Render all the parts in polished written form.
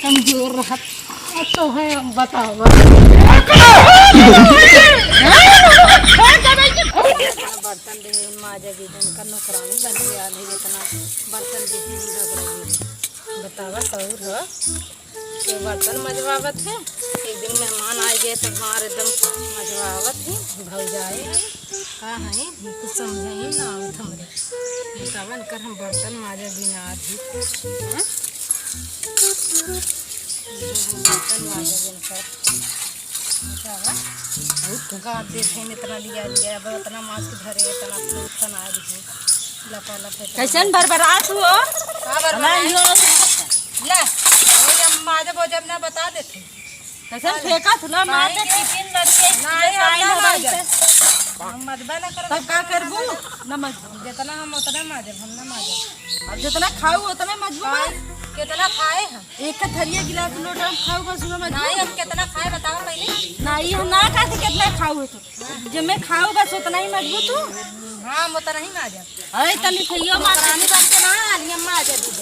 कमजोर रहा तो है। बताओ बर्तन दे माजे भी दिन का नौकरानी बन के आ रही इतना बर्तन दे बतावा सहूर है तो बर्तन मजवावत है। एक दिन मेहमान आ गए तो हमार एकदम मजवावत है भौजाई है कहाँ है कुछ समझे ही ना आवत हमरे बतावन कर हम बर्तन माजे बिना आधी बर्तन माजे बिन कर बतावा बहुत ठुका देते हैं इतना लिया अब इतना मांस के धरे इतना फूल आ रही लपा लपे कैसन बरबरात हो ला माजे वो जब ना बता देते कैसन फेंका तुला मार दे टिफिन लड़के नहीं हम मजबा ना कर तब का करबू नमक जितना हम उतना माजे हम ना माजे अब जितना खाऊ उतना मजबू कितना खाए हम एक का थरिया गिलास लोटा हम खाऊ बस में नहीं हम कितना खाए बताओ पहले नहीं हम ना खाते कितना खाऊ तो जब मैं खाऊ बस उतना ही मजबूत हूँ। हाँ हम उतना ही माजे अरे तनी खइयो रानी बन के ना आली हम माजे दूध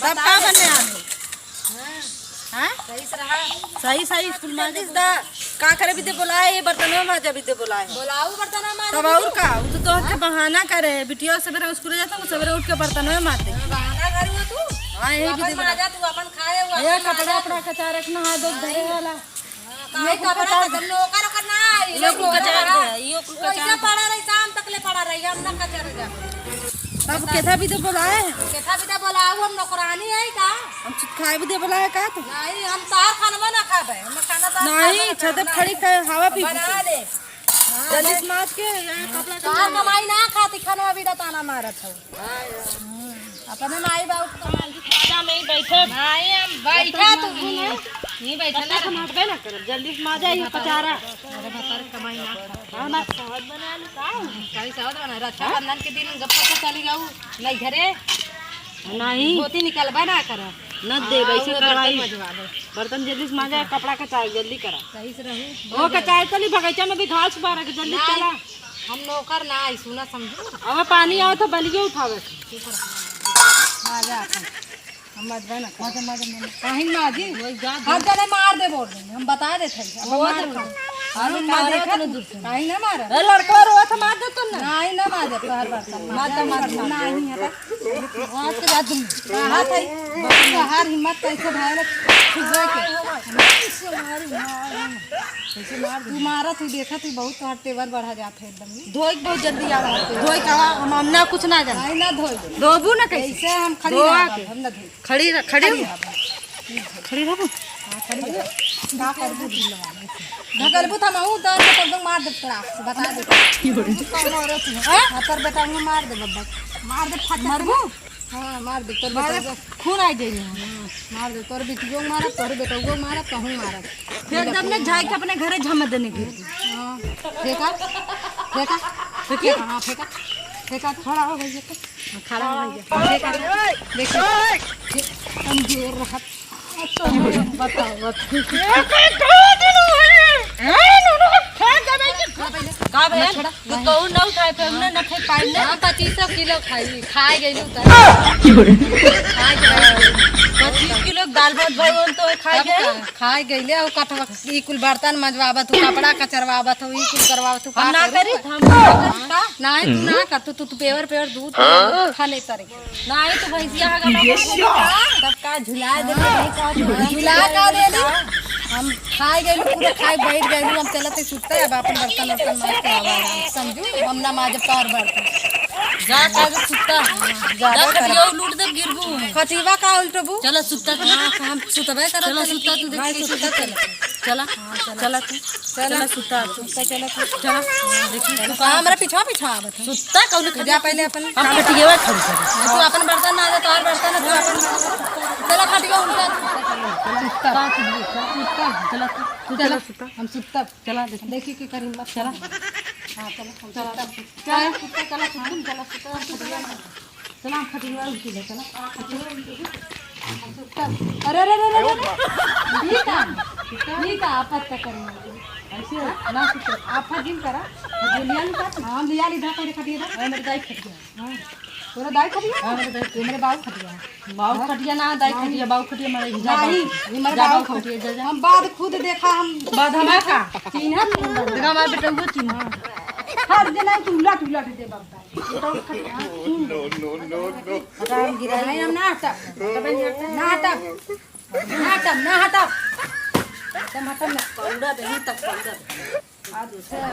सब का बने आलू हां सही से रहा सही स्कूल में दिस दा का करे भी दे बुलाए ये बर्तनों में जा भी दे बुलाए बुलाऊ बर्तन मार तब और का वो तो के बहाना करे बिटिया सवेरे स्कूल जाता हूं सवेरे उठ के बर्तन में मारते बहाना करू तू हां यही भी दे माजा तू अपन खाए हुआ ये कपड़ा अपना कचा रखना है दो धरे वाला ये कपड़ा नौकर करना ये कुल कचा ये कुल कैसे पड़ा रही शाम तक ले पड़ा रही हम ना कचर जा तब केथा भी दे बुलाए केथा भी दे बुलाऊ हम नौकरानी है का हम खाए भी दे बुलाए का तो नहीं हम तार खाना ना खाबे हम खाना तार नहीं छत पे खड़ी हवा पी बना ले जल्दी मार के कपड़ा तार कमाई ना खाती खाना भी ताना मारत हो अपने माई बाबू कमाल की खाता में ही बैठे नहीं हम बैठा तू नहीं बैठा ना मारबे ना कर जल्दी से मार जाइए पचारा अरे बतर कमाई ना खाता हां ना सहज बना ली का काई सहज बना रक्षाबंधन के दिन गप्पा से चली जाऊ नहीं घरे नहीं मोती निकलबा ना कर न दे वैसे करवाई बर्तन जल्दी से माजा कपड़ा कचाई जल्दी करा सही से रहू वो कचाई चली बगीचा में भी घास पारा के जल्दी चला हम नौकर ना आई सुना समझू अब पानी आओ तो बलिए उठावे माजा हम मत बना माजा काहे माजी हर जने मार दे बोल रहे हम बता देते अब मार अरे मार देखा काहे ना मार ए लड़का रो था मार दे तो ना नहीं ना मार दे हर बार मार नहीं है आज के बाद हाथ है हर हिम्मत कैसे भाई खुद के ऐसे मार तू मारा तू देखा तू बहुत हर तेवर बढ़ा जात है एकदम धोई बहुत जल्दी आ धोई का हम ना कुछ ना जान नहीं ना धोई धोबू ना कैसे हम खड़ी हम ना धोई खड़ी खड़ी रहबू हां खड़ी ना कर दू ढकलबू था माऊ तो तो मार दे तोरा बता दे हां पर बेटा मैं मार दे बब्बा मार दे फट मारबू हां मार दे तोर बेटा खून आ जाई मार दे तोर बेटियों मारा तोर बेटा को मारा कहूं मारा फिर जब ने झाई के अपने घरे झम देने की हां फेंका फेंका फेंका हां फेंका फेंका खड़ा हो गई तो खड़ा हो गया फेंका देखिए कमजोर रहा तो बताओ का भैया तो कहू न उठाए पे हमने न खाई पाई ने 25 किलो खाई गइलू त 25 किलो दाल भात भगवान तो खाई गइले और कटवा ई कुल बर्तन मजवावत तू कपड़ा कचरवावत हो ई कुल करवावत तू हम ना करी हम नहीं तू ना कर तू पेवर दूध खा ले तरे नहीं तो भैंसिया हा तब का झुला दे झुला का दे हम खाई गए पूरा खाई बैठ गए हम चलते सुतते अब अपन बर्तन मार के आवा समझू हम ना माज पार बर्तन जा का सुत्ता ज्यादा खटियो लूट दे गिरबू खटीवा का उल्टबू चलो सुत्ता हम सुतबे कर चलो सुत्ता तू देख सुत्ता चला चला चला सुत्ता चला चला देखी तू का हमरा पीछा आवत सुत्ता कौन जा पहले अपन खटिएवा खड़ी तू अपन बर्तन ना दे तोर बर्तन तू अपन चला खटिया उल्टा चला चला सुत्ता हम सुत्ता चला देखी की करी मत चला हां चला चला सुत्ता चला चला खटिएवा उठी ले चला अरे अरे अरे ठीक है आपत करेंगे ऐसे ना सुत्ता आप जिम करा लिया ली का हां लिया ली धा पहले खटिए धा मेरे दाई खटिया हां तोरा दाई खटिया हां मेरे दाई मेरे बाबू खटिया बाऊ खटिया ना दाई खटिया बाऊ खटिया मारे हिजा नहीं ये मेरे बाबू खटिया जा हम बाद खुद देखा हम बाद हमारा का चिन्ह देखा हमारे बेटा को चिन्ह हर दिन आई तुला तुला दे बाबा ये तो खटिया नो हम गिराई हम ना हटा ना हटा ना हटा ना हटा तुम हटा ना पाउडर नहीं तक पाउडर आ दूसरा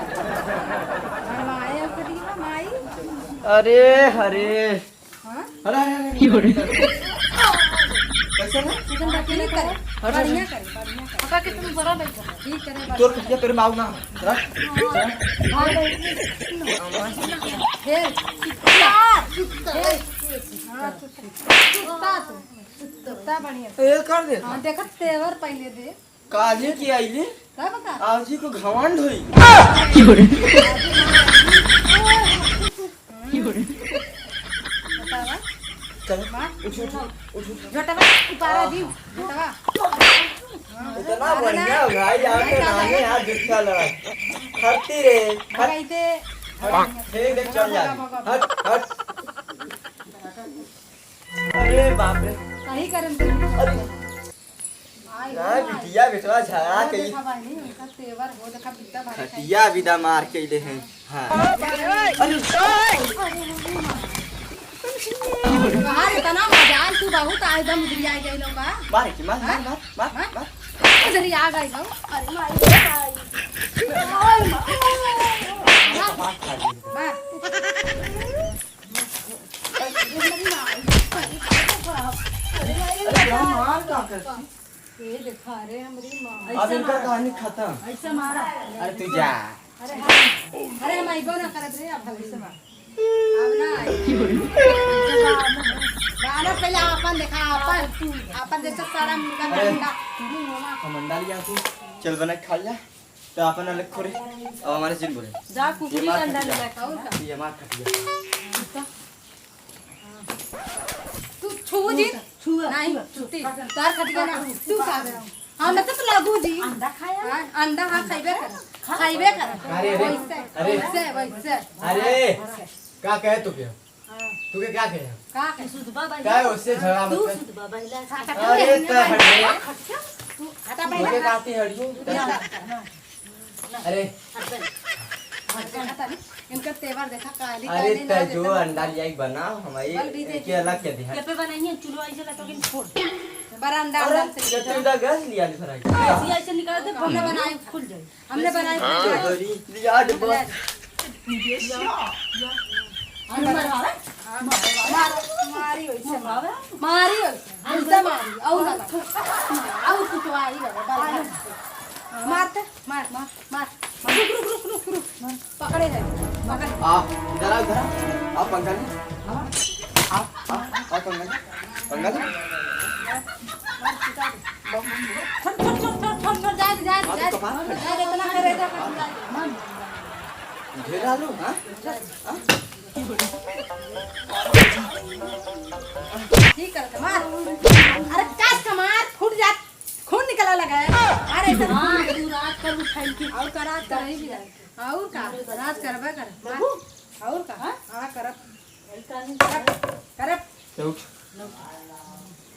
माई अब खटिया माई अरे अरे हां अरे अरे कैसे ना चिकन बाकी नहीं करे बढ़िया करे पका के तुम बड़ा बैठा ठीक करे तोर खटिया तेरे माऊ ना जरा फिर कुत्ता बढ़िया ए कर दे हाँ देखा तेवर पहले दे काजे की आईली क्या बता आजी को घमंड होई बतावा चल माँ उठ उठ उठ झटवा उपारा दी झटवा इतना बढ़िया भाई आके नाने यार देखा लड़ा हटती रे हट इते ठीक देख चल जा हट हट अरे बाप रे सही करन दे अरे आई ना बिटिया बेटवा झगड़ा के देखा भाई नहीं उनका तेवर हो देखा बिट्टा भाई खटिया विदा मार के ले हैं हां बाहर इतना मजाल तू बहुत एकदम गिरिया गई लोगा मार के मार मार मार मार मार इधर आ गई लो अरे माई मार अरे मार का कर ये दिखा रे हमारी माँ अब इनका कहानी खत्म ऐसे मारा अरे तू जा अरे हम आइबो ना करत रे अब ऐसे मार अब ना गाना पहले अपन देखा अपन जैसे सारा मुर्गा अंडा मंडा लिया तू चल बना खा लिया तो अपन अलग खोरे अब हमारे जिन बोले जा कुकुरी मार अंडा खटिया। ले ला और का ये मार खटिया तू छू जी नहीं छुट्टी तार खटिया ना तू खा गया हम तो लागू जी अंडा खाया अंडा हां खाइबे कर अरे अरे अरे वैसे अरे क्या कहे तू क्या तू के क्या कहे का सुधबा भाई क्या है उससे झगड़ा तू मत सुधबा भाई ला कर अरे तो हट तू हटा तू के काती हड़ियो अरे इनका तेवर देखा काली अरे काली तो ना जो अंडा लिया ही बना हमारी के अलग क्या दिया पे बनाइए चुलवा ऐसे ला तो कि छोड़ बड़ा अंडा अरे अंडा से ये तो इधर गैस लिया नहीं फराई ऐसे ऐसे निकाल दे हमने बनाई खुल जाए हमने बनाई गरी लिया डबल मारी वैसे मारी वैसे मारी और ना और कुटवाई वाला मारते मार मार मार रुक पकड़े है पकड़ आप इधर आओ इधर आओ। आप पंखा ले आप पंखा पंखा ले छोड़ जा इतना करे घेर डालो हां ठीक करते मार अरे काट का मार फूट जा खून निकला लगा है अरे ऐसा हां तू रात कर उठाई के और का रात कर ही भी और का रात करबे कर मार और का हां करब करब उठ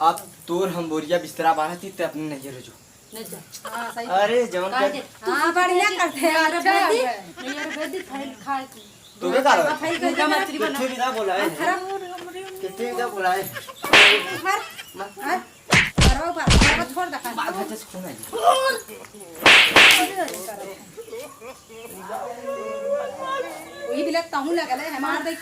आप तोर हम बोरिया बिस्तरा बांधती ते अपने नहीं रजो नहीं जा हां सही अरे जवन काट दे के हां बढ़िया करते हैं यार अच्छा बेदी है यार बेदी फाइल खा तो क्या कर फाइल कर मुर्गा मछली बना कितने विदा बोला है कितने विदा बोला है मार मार करवा पर छोड़ दे बात है जस्ट खून है वही बिलक ताहू लगल है मार दे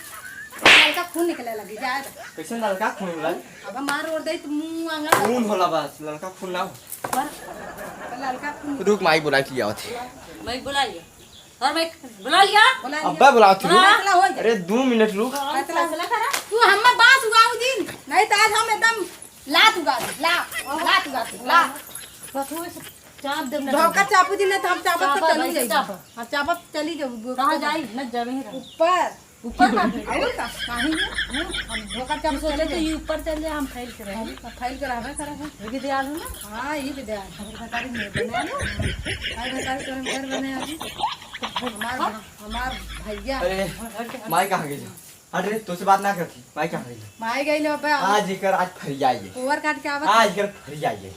लड़का खून निकले लगी जाए कैसे लड़का खून होला अब मार और दे तो मुंह आंगा खून होला बस लड़का खून ना हो लड़का खून रुक माई बुला के लिया थे मैं बुला लिया और मैं बुला लिया बोला अब्बा बुलाओ थी फैसला हो जाए अरे 2 मिनट रुक फैसला करा तू हम बात उगाऊ दिन नहीं तो आज हम एकदम लात उगा दे लात उगा दे ला बथुए से चाप दे धोखा चापू दिन तो हम चापत तो चापा, चली वैसे जाई चापा। हां चापत चली जाऊ कहां जाई न जावे ही ऊपर ऊपर का और का काहे हम धोखा चाप सोचे तो ये ऊपर चले हम फाइल करे फाइल करावे करे ये भी दिया ना हां ये विद्या खबर सरकारी में बना लो आई सरकारी करम घर बने अभी हमार भैया अरे माई कहां गई अरे तो से बात ना करती माई क्या रही माई गई ले बे आज एकर आज फरियाई ओवर काट के आवत आज एकर फरियाई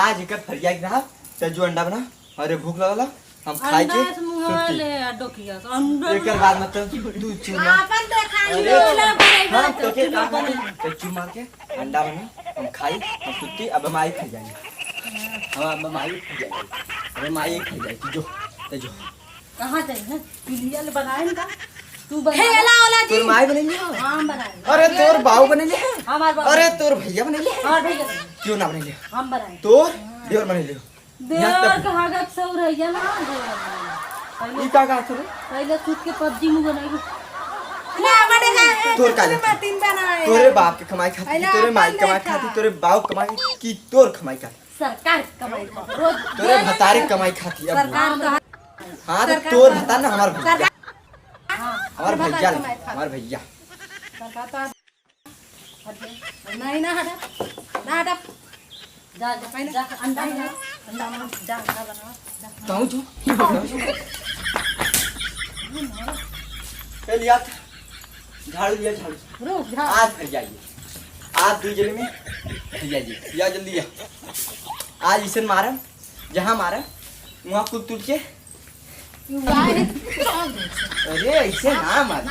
आज एकर फरियाई ना ते जो अंडा बना अरे भूख लगला हम खाए के अंडा से मुंह ले डोकिया अंडा एकर बाद मतलब तू चूना अपन देखा अरे लो हां तो के तो चू मार के अंडा बना हम खाई हम सुती अब माई खा जाएंगे हम अब माई खा जाएंगे अरे माई खा जाएगी जो ते जो कहां जाए पिलिया ले बनाए ना तू बना हेला वाला जी तोर माई बनेली हम बनाए अरे तोर बाऊ बनेली हमार बाबू अरे तोर भैया बनेली और भैया क्यों ना बनेली हम बनाए तोर देवर बनेली देवर कहां का सौ रहिया ना ई का का थोरे पहले खुद के पबजी में बनाई ना हमारे का तोर का तीन बनाए तोरे बाप के कमाई खाती तोरे माई कमाई खाती तोरे बाऊ कमाई की तोर कमाई खाती सरकार कमाई रोज तोरे भतारी कमाई खाती अब सरकार का हां तो तोर भता ना हमार भैया हमार भैया सरकार हमार भैया तो नहीं ना हटा ना हटा जा जा जा अंडा है अंडा में जा अंडा बना कहूं जो ए लिया झाड़ू लिया झाड़ू रुक जा आज फिर जाइए आज दू जने में फिर जाइए या जल्दी या आज इसे मारा जहां मारा वहां कूद टूट के अरे ऐसे ना मार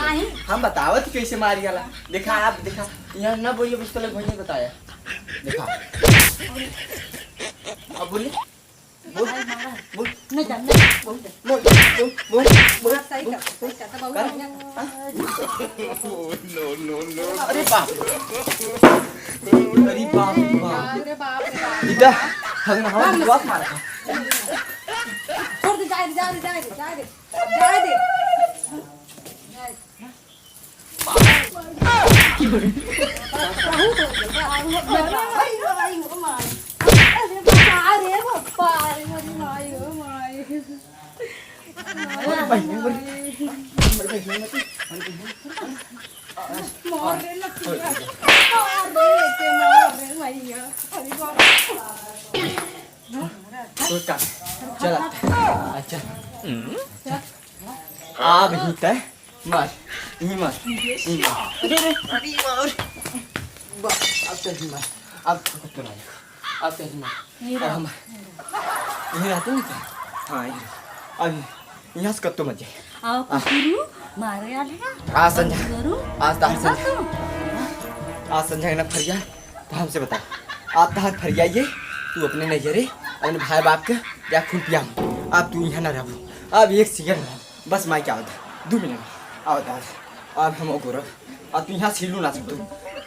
हम बतावत कैसे मारी वाला देखा आप देखा यहाँ ना बोलिए बस तो भैया बताया देखा अब बोलिए बोल बोल नहीं जानना बोल दे बोल बोल बोल बोल सही कर नो नो नो अरे बाप अरे बाप बाप अरे बाप रे बाप इधर हगना हवा बहुत मारा छोड़ दे जा दे चल अच्छा अब हित है मार ही मार अरे अरे मार अब तो ही मार अब तो नहीं अब तो ही मार अब हम यही रहते हैं हाँ अब यहाँ से कत्तो मत जाए आओ कुकुरू मारे आले आज संजय करू आज तार संजय आज संजय ना फरिया तो हमसे बता आज तार फरियाइए तू अपने नजरे अपने भाई बाप के या खून पिया अब तू यहाँ ना रहो अब एक सेकंड रहो बस मैं क्या होता 2 मिनट आओ दाद अब हम गौरव अब तू यहाँ सिलू ना सकते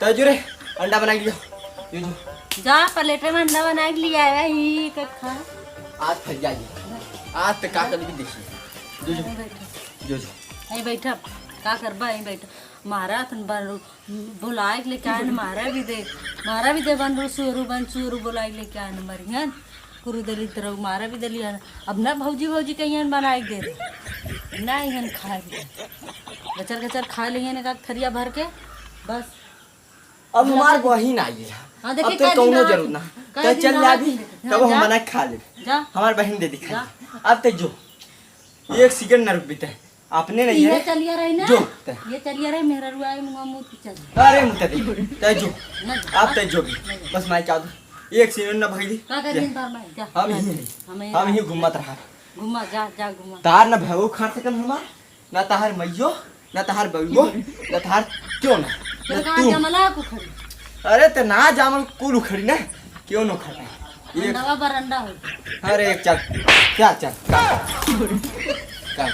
तय रे अंडा बना लियो ये जो जा प्लेट में अंडा बना के लिया है ही खा आज फरियाइए आज तक का कभी देखिए जो जो यहीं बैठा का करबा यहीं बैठा मारा तन बुलाए के लेके आए मारा भी दे बन सुरू बुलाए के लेके आए मरियन कुरु दली तरह मारा भी दली अब ना भौजी कहीं बनाए दे दे ना यहाँ खा गचर गचर खा लिए का थरिया भर के बस अब हमार वही ना आई हाँ, अब देखिए तो कई कौनो दिन जरूर ना कई तो दिन चल रहा जा भी दिन। तब हाँ, हम जा। बना के खा ले जा हमार बहन दे दिखा जा। अब तक जो एक सेकंड ना रुक बीते अपने नहीं ये है चलिया रही ना जो ये चलिया रही मेरा रुआ मुँह मुँह की चल अरे मुझे दे तय जो ना अब तय जो भी बस मैं क्या एक सेकंड ना भाई का कर दिन बार में जा हम ही हम ही घूमत रहा घुमा जा घुमा तार ना भैगो खा सकन हमार ना तार मैयो ना तार बउगो ना तार क्यों ना तेरे ना का तू जमला को खड़ी अरे ते ना जामल कुल उखड़ी ना क्यों न खाता एक अंडा बरंडा हो अरे एक चल क्या चल का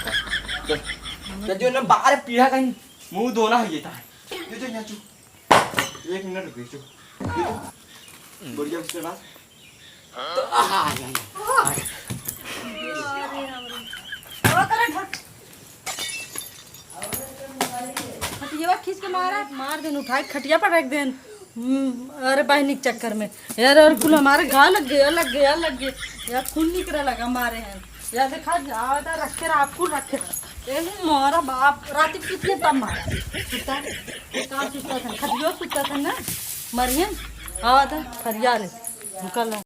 तो जो ना बाहर पीढ़ा कहीं मुंह धोना है ये था ये जो यहाँ चुप 1 मिनट रुक चुप बढ़िया उसके बाद तो आ खटिया खींच के मार देन उठा के खटिया पर रख देन अरे बहनी के चक्कर में यार और कुल हमारे घाव लग गया यार खून निकला लगा मारे हैं यार देखा ज्यादा रखे आपको रखे मारा बाप रात कितने तब मारा सुता सुता था खटिया सुता था ना मरियम आवा था फरिया ले निकल